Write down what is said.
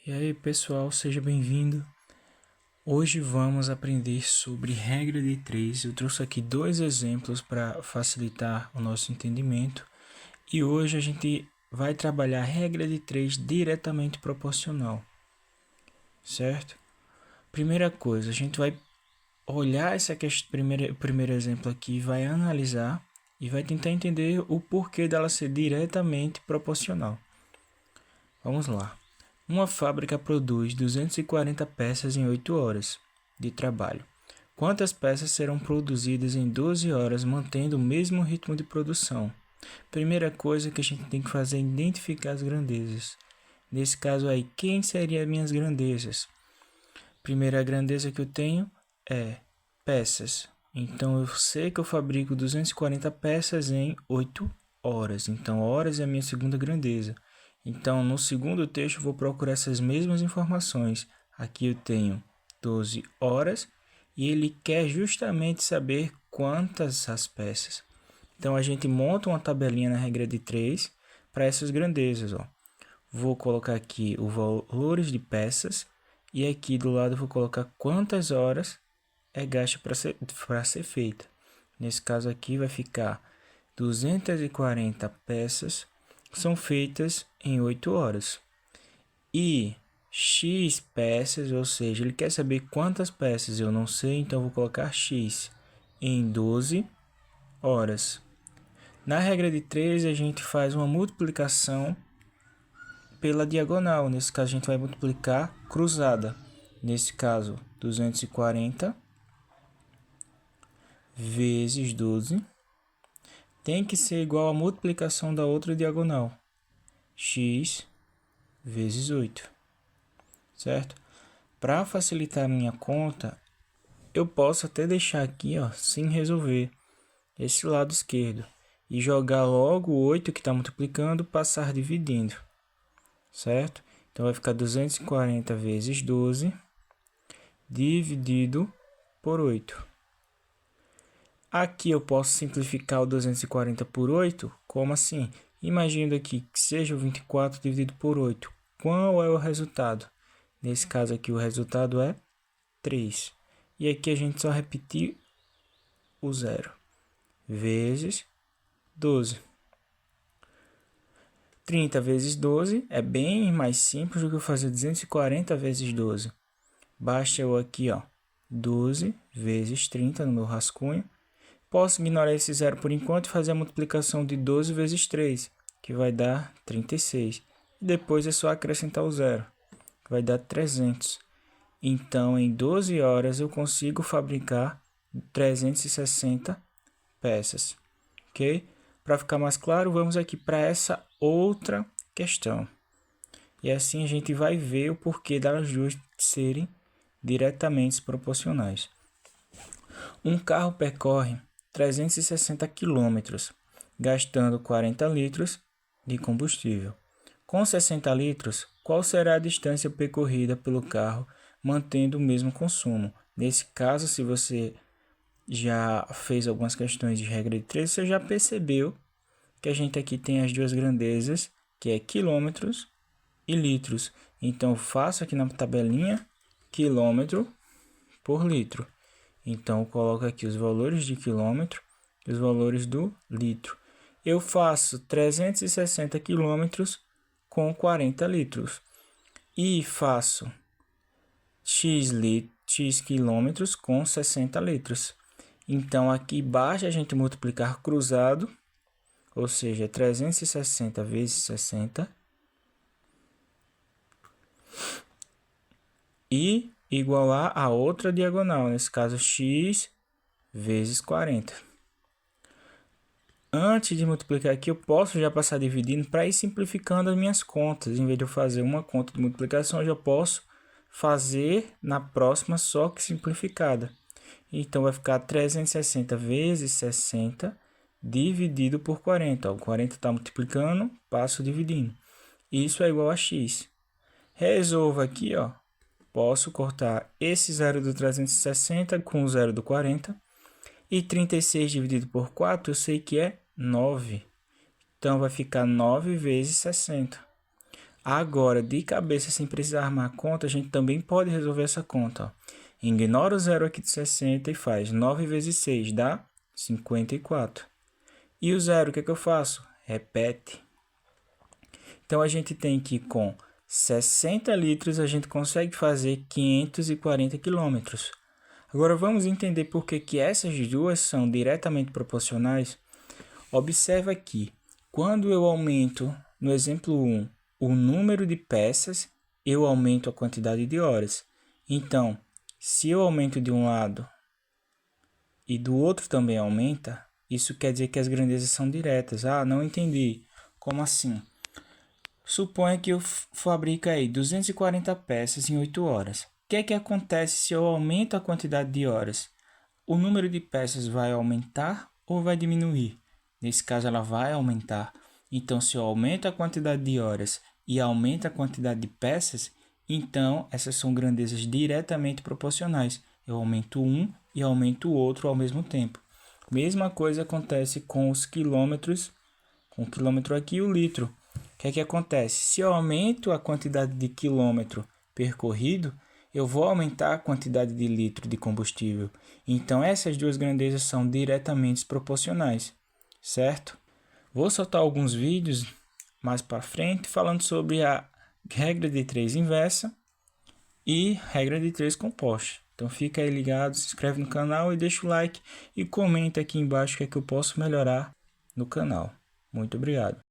E aí, pessoal, seja bem-vindo. Hoje vamos aprender sobre regra de 3. Eu trouxe aqui dois exemplos para facilitar o nosso entendimento. E hoje a gente vai trabalhar a regra de 3 diretamente proporcional, certo? Primeira coisa, a gente vai olhar essa questão, primeiro exemplo aqui, vai analisar e vai tentar entender o porquê dela ser diretamente proporcional. Vamos lá. Uma fábrica produz 240 peças em 8 horas de trabalho. Quantas peças serão produzidas em 12 horas, mantendo o mesmo ritmo de produção? Primeira coisa que a gente tem que fazer é identificar as grandezas. Nesse caso aí, quem seriam as minhas grandezas? Primeira grandeza que eu tenho é peças. Então, eu sei que eu fabrico 240 peças em 8 horas. Então, horas é a minha segunda grandeza. Então, no segundo texto, eu vou procurar essas mesmas informações. Aqui eu tenho 12 horas e ele quer justamente saber quantas as peças. Então, a gente monta uma tabelinha na regra de 3 para essas grandezas. Ó. Vou colocar aqui os valores de peças e aqui do lado eu vou colocar quantas horas é gasto para ser feita. Nesse caso aqui vai ficar 240 peças são feitas em 8 horas. E X peças, ou seja, ele quer saber quantas peças, eu não sei, então eu vou colocar X em 12 horas. Na regra de 3, a gente faz uma multiplicação pela diagonal. Nesse caso, a gente vai multiplicar cruzada. Nesse caso, 240 vezes 12 tem que ser igual à multiplicação da outra diagonal. X vezes 8, certo? Para facilitar a minha conta, eu posso até deixar aqui, ó, sem resolver, esse lado esquerdo. E jogar logo o 8 que está multiplicando, passar dividindo, certo? Então, vai ficar 240 vezes 12, dividido por 8. Aqui eu posso simplificar o 240 por 8, como assim? Imagina aqui que seja o 24 dividido por 8. Qual é o resultado? Nesse caso aqui o resultado é 3. E aqui a gente só repetir o zero. Vezes 12. 30 vezes 12 é bem mais simples do que eu fazer 240 vezes 12. Basta eu aqui, ó, 12 vezes 30 no meu rascunho. Posso ignorar esse zero por enquanto e fazer a multiplicação de 12 vezes 3, que vai dar 36. E depois é só acrescentar o zero, que vai dar 300. Então, em 12 horas, eu consigo fabricar 360 peças. Ok? Para ficar mais claro, vamos aqui para essa outra questão. E assim a gente vai ver o porquê das duas serem diretamente proporcionais. Um carro percorre 360 quilômetros, gastando 40 litros de combustível. Com 60 litros, qual será a distância percorrida pelo carro, mantendo o mesmo consumo? Nesse caso, se você já fez algumas questões de regra de 3, você já percebeu que a gente aqui tem as duas grandezas, que é quilômetros e litros. Então, eu faço aqui na tabelinha quilômetro por litro. Então, eu coloco aqui os valores de quilômetro e os valores do litro. Eu faço 360 quilômetros com 40 litros. E faço x quilômetros com 60 litros. Então, aqui basta a gente multiplicar cruzado, ou seja, 360 vezes 60. E igualar a outra diagonal, nesse caso x vezes 40. Antes de multiplicar aqui, eu posso já passar dividindo para ir simplificando as minhas contas. Em vez de eu fazer uma conta de multiplicação, eu já posso fazer na próxima só que simplificada. Então, vai ficar 360 vezes 60 dividido por 40. O 40 está multiplicando, passo dividindo. Isso é igual a x. Resolva aqui, ó. Posso cortar esse zero do 360 com o zero do 40. E 36 dividido por 4, eu sei que é 9. Então, vai ficar 9 vezes 60. Agora, de cabeça, sem precisar armar a conta, a gente também pode resolver essa conta. Ó. Ignora o zero aqui de 60 e faz 9 vezes 6, dá 54. E o zero, o que é que eu faço? Repete. Então, a gente tem que com 60 litros, a gente consegue fazer 540 quilômetros. Agora, vamos entender por que essas duas são diretamente proporcionais. Observa aqui, quando eu aumento, no exemplo 1, o número de peças, eu aumento a quantidade de horas. Então, se eu aumento de um lado e do outro também aumenta, isso quer dizer que as grandezas são diretas. Ah, não entendi. Como assim? Suponha que eu fabrico aí 240 peças em 8 horas. O que é que acontece se eu aumento a quantidade de horas? O número de peças vai aumentar ou vai diminuir? Nesse caso, ela vai aumentar. Então, se eu aumento a quantidade de horas e aumento a quantidade de peças, então essas são grandezas diretamente proporcionais. Eu aumento um e aumento o outro ao mesmo tempo. Mesma coisa acontece com os quilômetros, com o quilômetro aqui e o litro. O que é que acontece? Se eu aumento a quantidade de quilômetro percorrido, eu vou aumentar a quantidade de litro de combustível. Então, essas duas grandezas são diretamente proporcionais, certo? Vou soltar alguns vídeos mais para frente falando sobre a regra de 3 inversa e regra de 3 composta. Então, fica aí ligado, se inscreve no canal e deixa o like e comenta aqui embaixo o que é que eu posso melhorar no canal. Muito obrigado.